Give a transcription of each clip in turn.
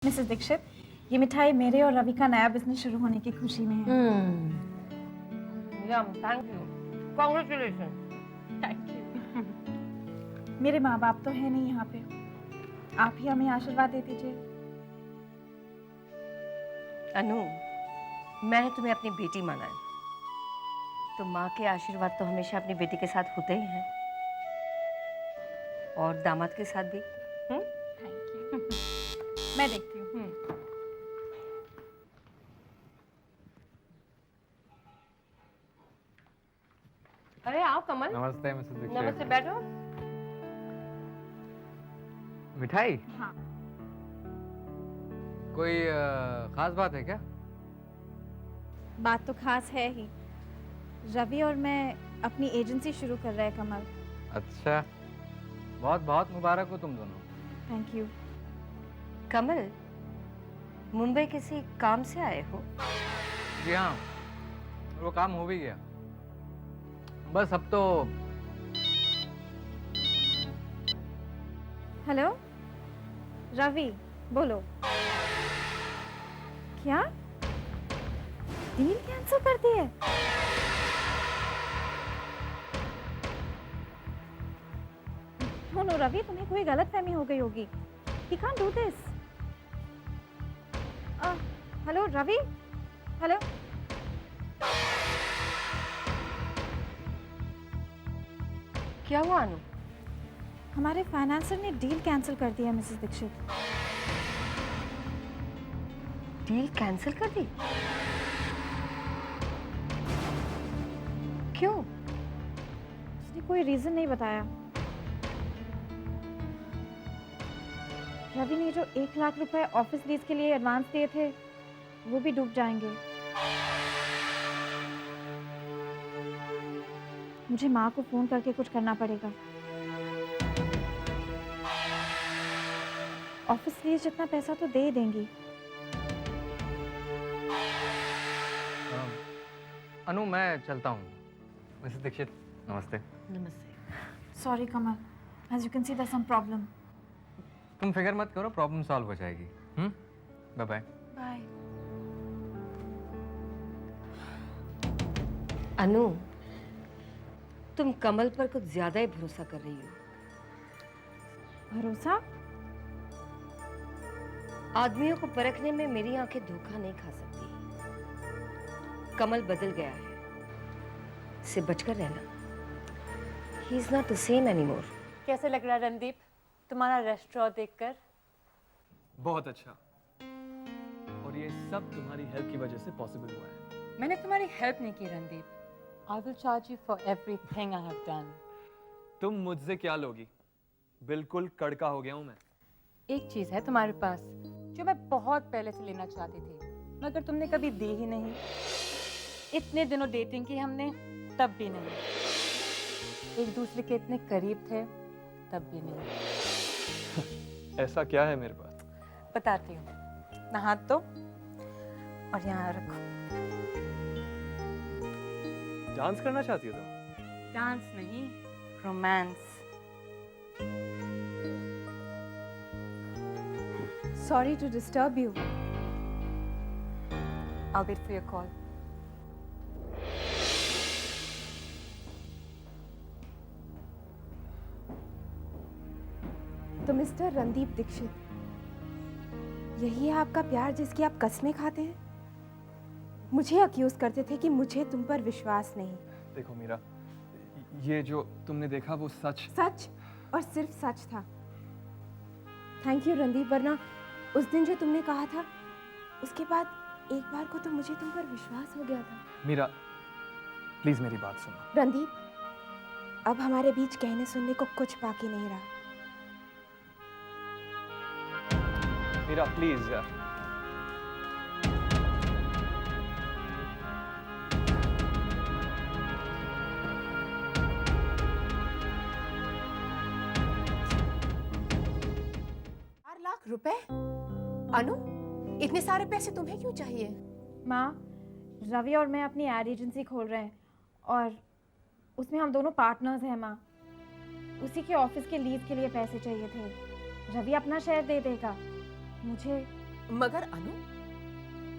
Mrs Dixit, ये मिठाई मेरे और रवि का नया बिजनेस शुरू होने की खुशी में है। Thank you, congratulation. Thank you. मेरे माँ बाप तो है नहीं यहाँ पे, आप ही हमें आशीर्वाद दे दीजिए। अनु, मैंने तुम्हें अपनी बेटी माना है, तो माँ के आशीर्वाद तो हमेशा अपनी बेटी के साथ होते ही हैं, और दामाद के साथ भी। Thank you. मैं देखती हूँ। अरे आओ कमल। नमस्ते मिसेस दीक्षित। नमस्ते, बैठो। मिठाई? हाँ। कोई खास बात है क्या? बात तो खास है ही। रवि और मैं अपनी एजेंसी शुरू कर रहे हैं कमल। अच्छा, बहुत बहुत मुबारक हो तुम दोनों। Thank you. कमल, मुंबई किसी काम से आए हो? जी हाँ, वो काम हो भी गया। बस अब तो हेलो रवि, बोलो। क्या डील कैंसिल कर दी है? नो रवि, तुम्हें कोई गलतफहमी हो गई होगी। He can't do this. Hello Ravi, hello. क्या हुआ अनु? हमारे फाइनेंसर ने डील कैंसिल कर दिया मिसेस दीक्षित। डील कैंसिल कर दी? क्यों? उसने कोई रीजन नहीं बताया। रवि ने जो 1 लाख रुपए ऑफिस लीज के लिए एडवांस दिए थे, वो भी डूब जाएंगे। मुझे माँ को फोन करके कुछ करना पड़ेगा। ऑफिस लीज जितना पैसा तो दे ही देंगी। अनु, मैं चलता हूँ। मिसेस दीक्षित, नमस्ते। नमस्ते। Sorry Kamal, as you can see there's some problem. तुम फिक्र मत करो, प्रॉब्लम सॉल्व हो जाएगी। Bye bye. बाय। अनु, तुम कमल पर कुछ ज्यादा ही भरोसा कर रही हो। भरोसा? आदमियों को परखने में मेरी आंखें धोखा नहीं खा सकती। कमल बदल गया है, इससे बचकर रहना। He is not the same anymore. कैसे लग रहा है रणदीप, तुम्हारा रेस्टोरेंट देखकर? बहुत अच्छा। और ये सब तुम्हारी हेल्प की वजह से पॉसिबल हुआ है। मैंने तुम्हारी हेल्प नहीं की Randeep. I will charge you for everything I have done. तुम मुझसे क्या लोगी? बिल्कुल कड़का हो गया हूं मैं। एक चीज है तुम्हारे पास जो मैं बहुत पहले से लेना चाहती थी, मगर तुमने कभी दी ही नहीं। इतने दिनों डेटिंग की हमने, तब भी नहीं। एक दूसरे के इतने करीब थे, तब भी नहीं। ऐसा क्या है मेरे पास? बताती हूँ। ना हाथ दो और यहाँ रखो। डांस करना चाहती हो तुम? डांस नहीं, romance. Sorry to disturb you. I'll wait for your call. तो मिस्टर रणदीप दीक्षित, यही है आपका प्यार जिसकी आप कस्में खाते हैं? मुझे अक्यूज करते थे कि मुझे तुम पर विश्वास नहीं। देखो मीरा, ये जो तुमने देखा वो सच और सिर्फ सच था। थैंक यू रणदीप, वरना उस दिन जो तुमने कहा था, उसके बाद एक बार को तो मुझे तुम पर विश्वास हो गया था। मीरा, प्लीज मेरी बात सुनो। रणदीप, अब हमारे बीच कहने सुनने को कुछ बाकी नहीं रहा। मीरा प्लीज यार। ₹4 लाख? अनु, इतने सारे पैसे तुम्हें क्यों चाहिए? माँ, रवि और मैं अपनी एड एजेंसी खोल रहे हैं और उसमें हम दोनों पार्टनर्स हैं माँ। उसी के ऑफिस के लीज के लिए पैसे चाहिए थे। रवि अपना शेयर दे देगा। मुझे मगर अनु,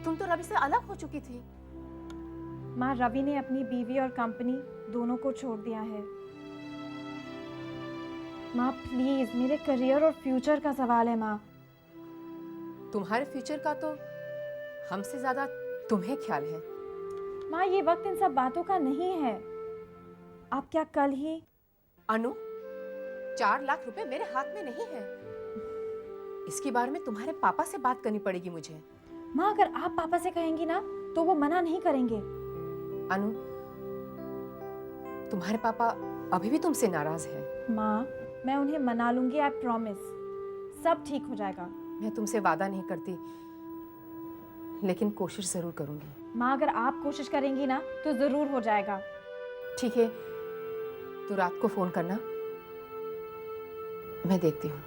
तुम तो रवि से अलग हो चुकी थी। माँ, रवि ने अपनी बीवी और कंपनी दोनों को छोड़ दिया है। माँ प्लीज, मेरे करियर और फ्यूचर का सवाल है माँ। तुम्हारे फ्यूचर का तो हमसे ज्यादा तुम्हें ख्याल है। माँ, ये वक्त इन सब बातों का नहीं है। आप क्या कल ही? अनु, 4 लाख रुपए मेरे हाथ में नहीं है। इसके बारे में तुम्हारे पापा से बात करनी पड़ेगी मुझे। माँ, अगर आप पापा से कहेंगी ना तो वो मना नहीं करेंगे। अनु, तुम्हारे पापा अभी भी तुमसे नाराज है। माँ, मैं उन्हें मना लूंगी, आई प्रॉमिस। सब ठीक हो जाएगा। मैं तुमसे वादा नहीं करती, लेकिन कोशिश जरूर करूंगी। माँ, अगर आप कोशिश करेंगी ना तो जरूर हो जाएगा। ठीक है, तो रात को फोन करना, मैं देखती हूँ।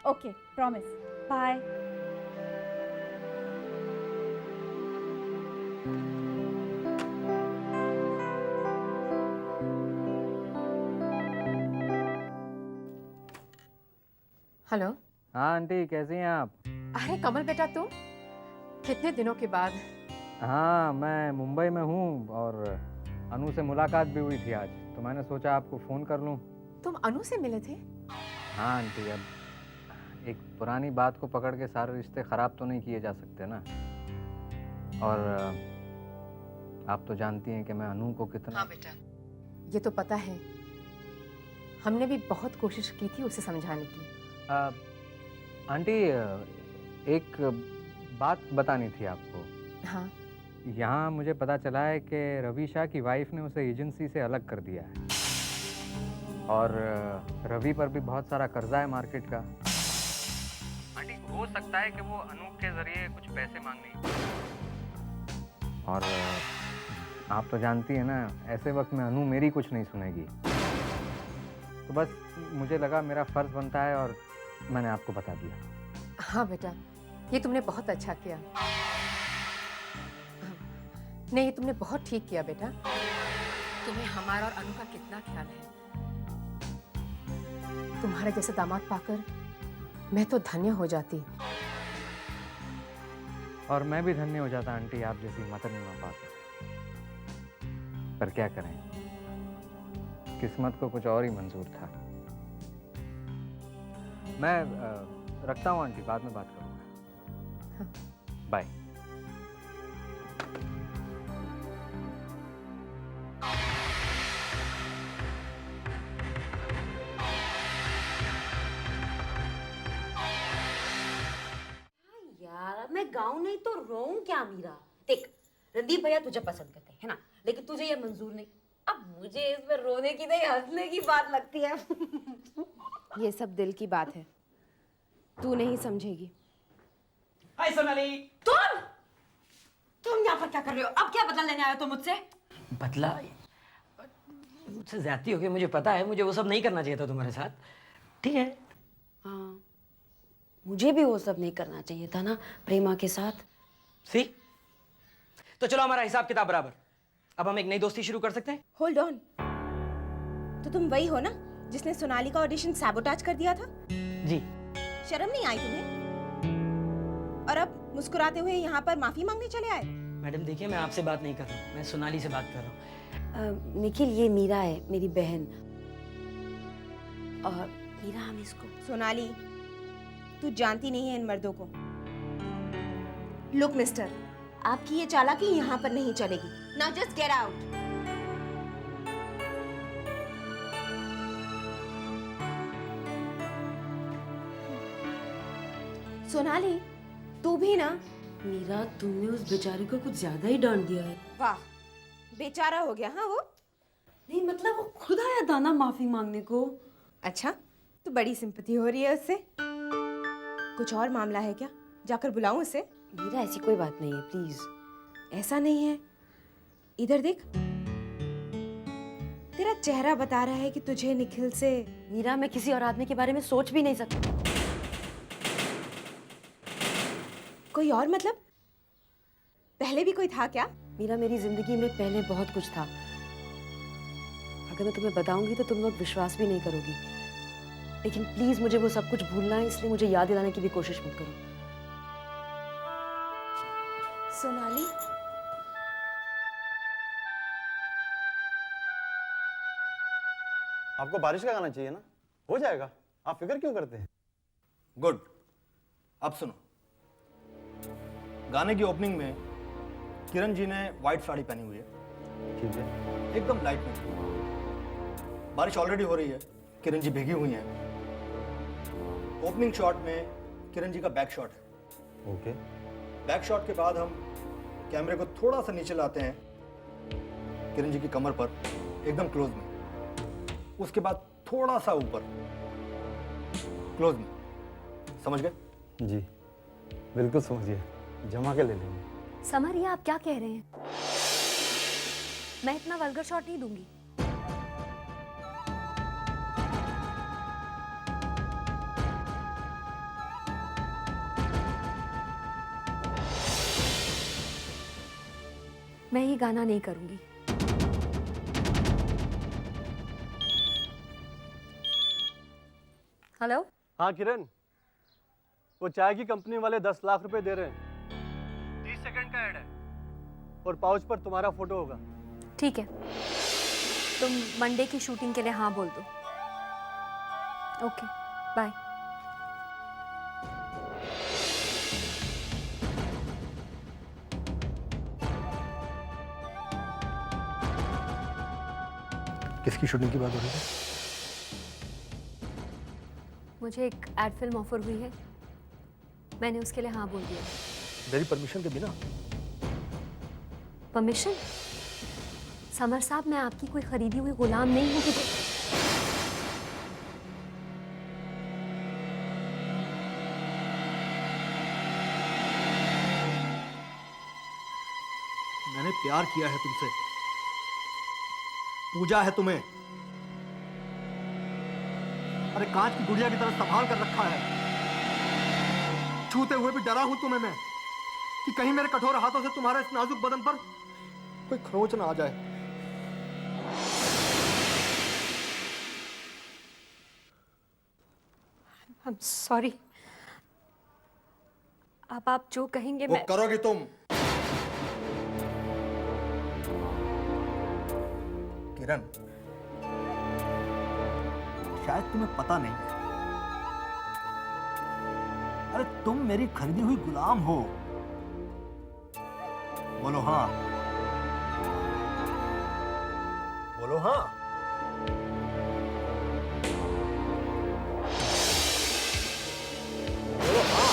Okay, promise. बाय। हेलो। हाँ आंटी, कैसी हैं आप? अरे कमल बेटा, तुम कितने दिनों के बाद। हाँ, मैं मुंबई में हूँ और अनु से मुलाकात भी हुई थी आज, तो मैंने सोचा आपको फ़ोन कर लूँ। तुम अनु से मिले थे? हाँ आंटी, अब एक पुरानी बात को पकड़ के सारे रिश्ते ख़राब तो नहीं किए जा सकते ना। और आप तो जानती हैं कि मैं अनु को कितना। हाँ बेटा, ये तो पता है। हमने भी बहुत कोशिश की थी उसे समझाने की। आंटी, एक बात बतानी थी आपको। हाँ। यहाँ मुझे पता चला है कि रवि शाह की वाइफ ने उसे एजेंसी से अलग कर दिया है और रवि पर भी बहुत सारा कर्जा है मार्केट का। आंटी, हो सकता है कि वो अनूप के जरिए कुछ पैसे मांगने, और आप तो जानती हैं ना, ऐसे वक्त में अनु मेरी कुछ नहीं सुनेगी। तो बस मुझे लगा मेरा फर्ज बनता है और मैंने आपको बता दिया। हाँ बेटा, ये तुमने बहुत अच्छा किया। नहीं, ये तुमने बहुत ठीक किया बेटा। तुम्हें हमारा और अनु का कितना ख्याल है। तुम्हारे जैसे दामाद पाकर मैं तो धन्य हो जाती। और मैं भी धन्य हो जाता आंटी, आप जैसी मदर-इन-लॉ पाकर। पर क्या करें, किस्मत को कुछ और ही मंजूर था। मैं रखता हूँ आंटी, बाद में बात करूँगा। बाय। यार, मैं गाऊं नहीं तो रोऊं क्या मीरा? देख, रणदीप भैया तुझे पसंद करते हैं ना, लेकिन तुझे ये मंजूर नहीं। अब मुझे इसमें रोने की नहीं, हंसने की बात लगती है। ये सब दिल की बात है, तू नहीं समझेगी। हाय सोनाली। तुम यहाँ पर क्या कर रहे हो? अब क्या बदला लेने आए हो तुम मुझसे? बदला? मुझसे ज्यादती हो गई, मुझे पता है। मुझे वो सब नहीं करना चाहिए था तुम्हारे साथ। ठीक है। हाँ, मुझे भी वो सब नहीं करना चाहिए था ना प्रेमा के साथ। सी, तो चलो हमारा हिसाब किताब बराबर। अब हम एक नई दोस्ती शुरू कर सकते हैं। होल्ड ऑन, तो तुम वही हो ना जिसने सोनाली का ऑडिशन सैबोटाज कर दिया था? जी। शर्म नहीं आई तुम्हें? और अब मुस्कुराते हुए यहाँ पर माफी मांगने चले आए? मैडम देखिए, मैं आपसे बात नहीं कर रहा हूँ, मैं सोनाली से बात कर रहा हूँ। निखिल, ये मीरा है, मेरी बहन। और मीरा, हम इसको। सोनाली, तू जानती नहीं है इन मर्दों को। लुक मिस्टर, आपकी ये चालाकी यहाँ पर नहीं चलेगी। Now just get out. Sonali, तू भी ना। मीरा, तुमने उस बेचारी को कुछ ज्यादा ही डांट दिया है। वाह, बेचारा हो गया। हाँ, वो नहीं, मतलब वो खुद आया था ना माफी मांगने को। अच्छा, तो बड़ी सिंपैथी हो रही है उससे। कुछ और मामला है क्या? जाकर बुलाऊं उसे? मीरा, ऐसी कोई बात नहीं है, प्लीज। ऐसा नहीं है, इधर देख। तेरा चेहरा बता रहा है कि तुझे निखिल से। मीरा, मैं किसी और आदमी के बारे में सोच भी नहीं सकती। कोई और मतलब? पहले भी कोई था क्या? मीरा, मेरी जिंदगी में पहले बहुत कुछ था। अगर मैं तुम्हें बताऊंगी तो तुम लोग विश्वास भी नहीं करोगी। लेकिन प्लीज, मुझे वो सब कुछ भूलना है, इसलिए मुझे याद दिलाने की भी कोशिश मत करो। सोनाली, आपको बारिश का गाना चाहिए ना, हो जाएगा, आप फिक्र क्यों करते हैं? गुड। अब सुनो, गाने की ओपनिंग में किरण जी ने व्हाइट साड़ी पहनी हुई है, ठीक है। एकदम लाइट में। बारिश ऑलरेडी हो रही है, किरण जी भीगी हुई हैं। ओपनिंग शॉट में किरण जी का बैक शॉट है। ओके। बैक शॉट के बाद हम कैमरे को थोड़ा सा नीचे लाते हैं किरण जी की कमर पर, एकदम क्लोज में। उसके बाद थोड़ा सा ऊपर, क्लोज में। समझ गए? जी बिल्कुल समझिए, जमा के ले लेंगे। समर, ये आप क्या कह रहे हैं? मैं इतना वल्गर शॉट नहीं दूंगी। मैं ये गाना नहीं करूंगी। हेलो? हाँ किरण, वो चाय की कंपनी वाले 10 लाख रुपए दे रहे हैं। 30 सेकंड का ऐड है और पाउच पर तुम्हारा फोटो होगा। ठीक है, तुम मंडे की शूटिंग के लिए हाँ बोल दो। Okay, bye. किसकी शूटिंग की बात हो रही है? मुझे एक एड फिल्म ऑफर हुई है, मैंने उसके लिए हाँ बोल दिया। मेरी परमिशन के बिना? परमिशन? समर साहब, मैं आपकी कोई खरीदी हुई गुलाम नहीं हूँ कि मैंने प्यार किया है तुमसे, पूजा है तुम्हें। अरे कांच की गुड़िया की तरह संभाल कर रखा है। छूते हुए भी डरा हूं तुम्हें मैं, कि कहीं मेरे कठोर हाथों से तुम्हारे इस नाजुक बदन पर कोई खरोंच ना आ जाए। I'm sorry। अब आप जो कहेंगे वो मैं करोगी तुम। किरण, शायद तुम्हें पता नहीं है, अरे तुम मेरी खरीदी हुई गुलाम हो। बोलो हाँ, बोलो हाँ। बोलो हाँ।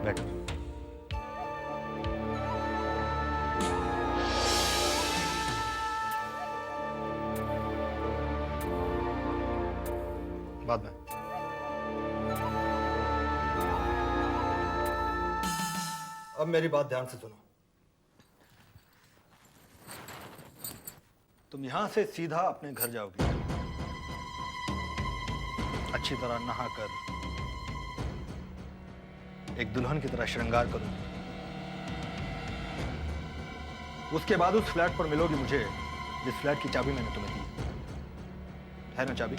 बैठो। बाद में। अब मेरी बात ध्यान से सुनो। तुम यहां से सीधा अपने घर जाओगी, अच्छी तरह नहाकर एक दुल्हन की तरह श्रृंगार करोगी। उसके बाद उस फ्लैट पर मिलोगी मुझे जिस फ्लैट की चाबी मैंने तुम्हें दी है ना। चाबी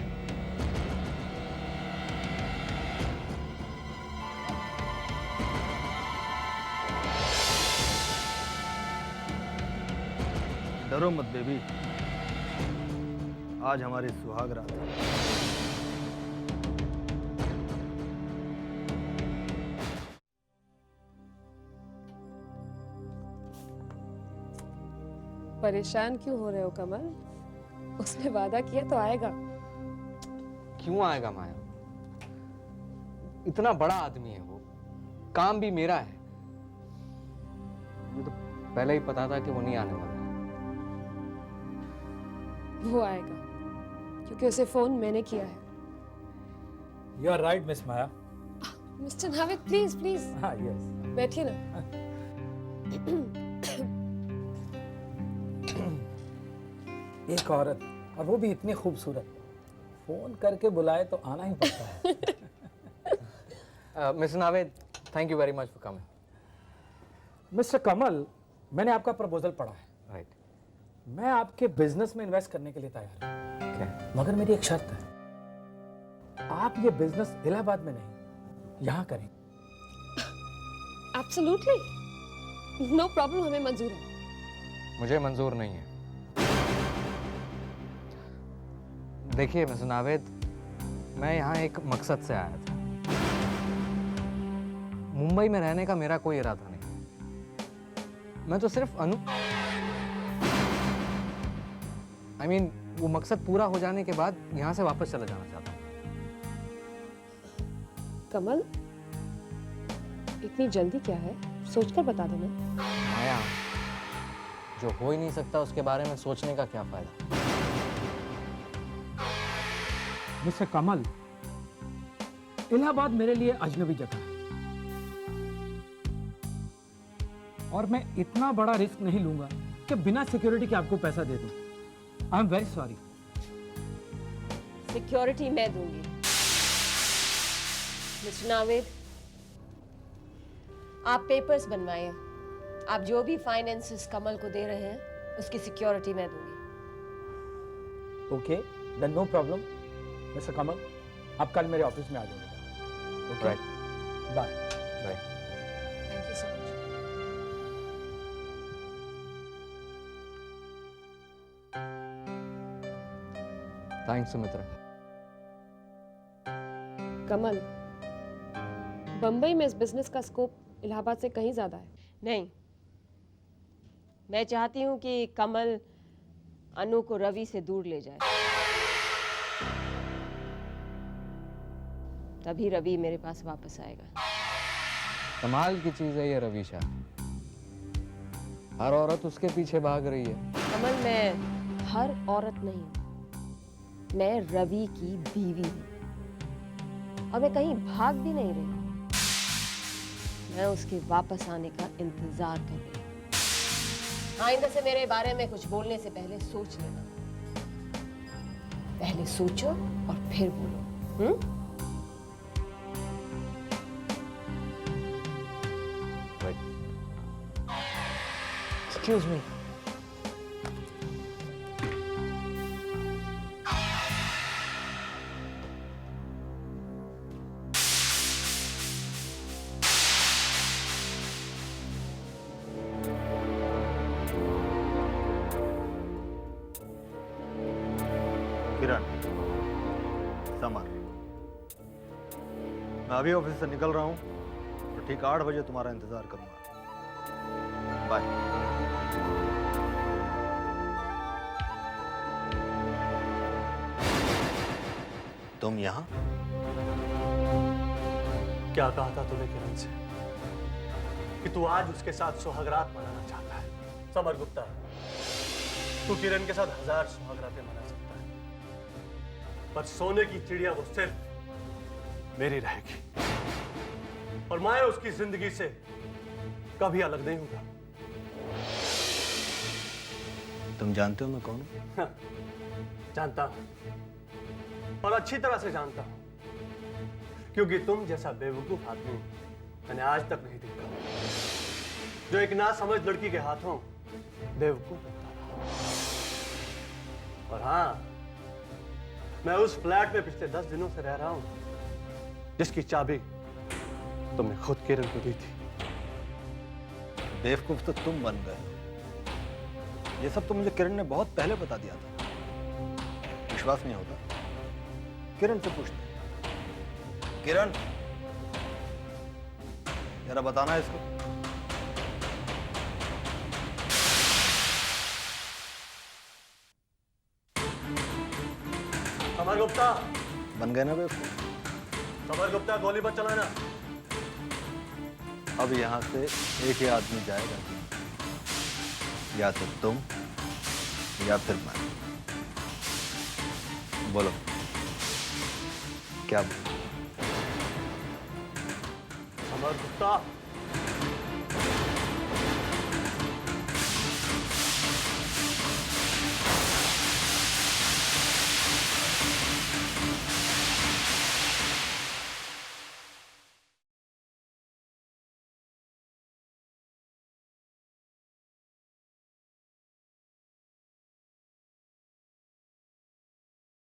डरो मत बेबी, आज हमारी सुहाग रात है। परेशान क्यों हो रहे हो कमल? उसने वादा किया तो आएगा। क्यों आएगा माया? इतना बड़ा आदमी है वो, काम भी मेरा है। मुझे तो पहले ही पता था कि वो नहीं आने वाला है। वो आएगा क्योंकि उसे फोन मैंने किया है। You are right, Miss Maya. Mister Navid, please please हाँ, yes. बैठिए ना। एक औरत, और वो भी इतनी खूबसूरत, फोन करके बुलाए तो आना ही पड़ता है। Mister Naved, thank you very much for coming. Mister Kamal, मैंने आपका प्रपोजल पढ़ा है। राइट। मैं आपके बिजनेस में इन्वेस्ट करने के लिए तैयार हूँ, मगर मेरी एक शर्त है। आप ये बिजनेस इलाहाबाद में नहीं, यहाँ करें। एब्सोल्युटली नो प्रॉब्लम, हमें मंजूर है। मुझे मंजूर नहीं है। देखिए मिस्टर नावेद, मैं यहाँ एक मकसद से आया था। मुंबई में रहने का मेरा कोई इरादा नहीं। मैं तो सिर्फ वो मकसद पूरा हो जाने के बाद यहाँ से वापस चला जाना चाहता हूँ। कमल, इतनी जल्दी क्या है? सोचकर बता देना। माया, जो हो ही नहीं सकता उसके बारे में सोचने का क्या फायदा। मिस्टर कमल, इलाहाबाद मेरे लिए अजनबी जगह है और मैं इतना बड़ा रिस्क नहीं लूंगा कि बिना सिक्योरिटी के आपको पैसा दे दूं। I am very sorry. Security मैं दूंगी। मिस्टर नावेद, आप पेपर्स बनवाइए। आप जो भी फाइनेंसेस कमल को दे रहे हैं उसकी सिक्योरिटी मैं दूंगी। Okay, then no problem. Mister Kamal, आप कल मेरे ऑफिस में आ जाइएगा। Okay, bye bye. Thank you so much. Thanks Sumitra. Kamal, Bombay में इस बिजनेस का स्कोप इलाहाबाद से कहीं ज्यादा है। नहीं, मैं चाहती हूं कि कमल अनु को रवि से दूर ले जाए, तभी रवि मेरे पास वापस आएगा। कमाल की चीज है ये रवीशा, हर औरत उसके पीछे भाग रही है। कमल, मैं हर औरत नहीं हूं, मैं रवि की बीवी हूं और मैं कहीं भाग भी नहीं रही। मैं उसके वापस आने का इंतजार कर रही हूं। आइंदा से मेरे बारे में कुछ बोलने से पहले सोच लेना। पहले सोचो और फिर बोलो। Excuse me. किरण, समर, मैं अभी ऑफिस से निकल रहा हूँ और ठीक 8 बजे तुम्हारा इंतजार करूंगा। बाय। तुम यहाँ? क्या कहा था तूने किरण से कि तू आज उसके साथ सुहागरात मनाना चाहता है? समर गुप्ता, तू किरण के साथ 1000 सुहागरातें मना सकता है, पर सोने की चिड़िया वो सिर्फ मेरी रहेगी और मैं उसकी जिंदगी से कभी अलग नहीं होगा। तुम जानते हो मैं कौन हूं? जानता हूं और अच्छी तरह से जानता हूं, क्योंकि तुम जैसा बेवकूफ आदमी मैंने आज तक नहीं देखा जो एक नासमझ लड़की के हाथों बेवकूफ बनता रहा। और हाँ, मैं उस फ्लैट में पिछले 10 दिनों से रह रहा हूं जिसकी चाबी तुमने खुद किरण को दी थी। बेवकूफ तो तुम बन गए। ये सब तो मुझे किरण ने बहुत पहले बता दिया था। विश्वास नहीं होता? किरण से पूछते। किरण, जरा बताना है इसको। समर गुप्ता, बन गए ना बेवकूफ? समर गुप्ता, गोली मत चलाना। अब यहां से एक ही आदमी जाएगा, या तो तुम या फिर मैं। बोलो क्या? समर गुप्ता,